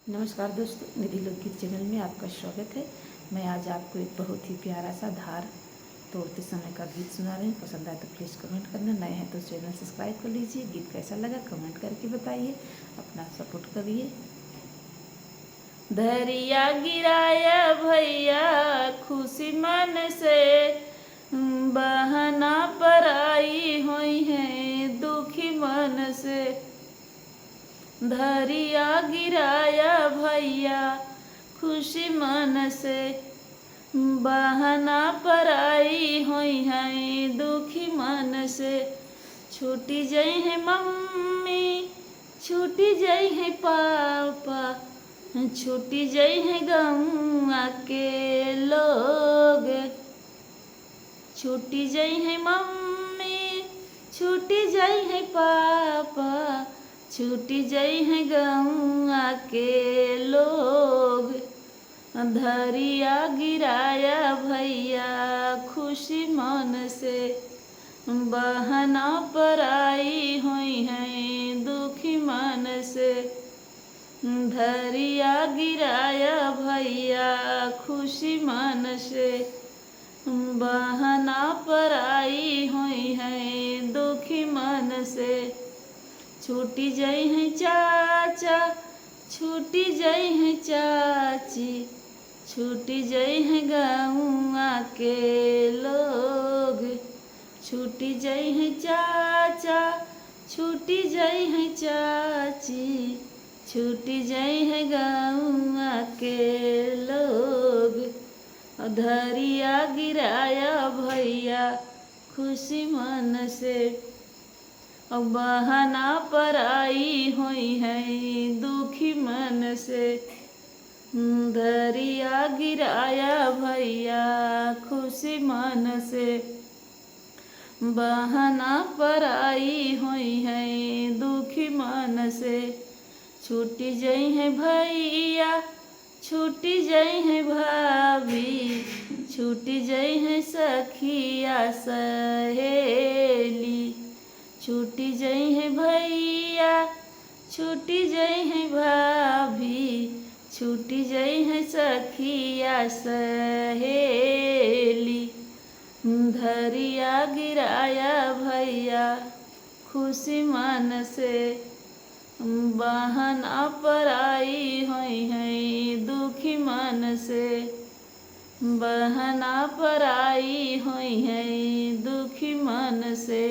नमस्कार दोस्तों, निधि लोकगीत चैनल में आपका स्वागत है। मैं आज आपको एक बहुत ही प्यारा सा धार तोड़ते समय का गीत सुना रही हूँ। पसंद आए तो प्लीज़ कमेंट करना, नए हैं तो चैनल सब्सक्राइब कर लीजिए। गीत कैसा लगा कमेंट करके बताइए, अपना सपोर्ट करिए। धरिया गिराया भैया खुशी मन से, बहना पर आई हुई है दुखी मन से। धरिया गिराया भैया खुशी मन से, बहना पर आई हुई है दुखी मन से। छूटी जाई है मम्मी, छूटी जाई है पापा, छूटी जाई है गौआ के लोग। छूटी जाई है मम्मी, छूटी जाई है पापा, छूटी जाई है गौआ के लोग। धरिया गिराया भैया खुशी मन से, बहना पर आई हुई है दुखी मन से। धरिया गिराया भैया खुशी मन से, बहना पर आई हुई है दुखी मन से। छूटी जाई है चाचा, छूटी जाई है चाची, छूटी जाई है गौआ के लोग। छूटी जाई है चाचा, छूटी जाई है चाची, छूटी जाई है गौआ के लोग। धरिया गिराया भैया खुशी मन से, बहना पर आई हुई है दुखी मन से। धरिया गिराया भैया खुशी मन से, बहना पर आई हुई है दुखी मन से। छूटी जाई है भैया, छूटी जाई है भाभी, छूटी जाई है सखिया सहेली। छूटी जाई है भैया, छूटी जाई है भाभी, छूटी जाई है सखिया सहेली। धरिया गिराया भैया खुशी मन से, बहना पर आई हुई है दुखी मन से। बहना पर आई हुई है दुखी मन से।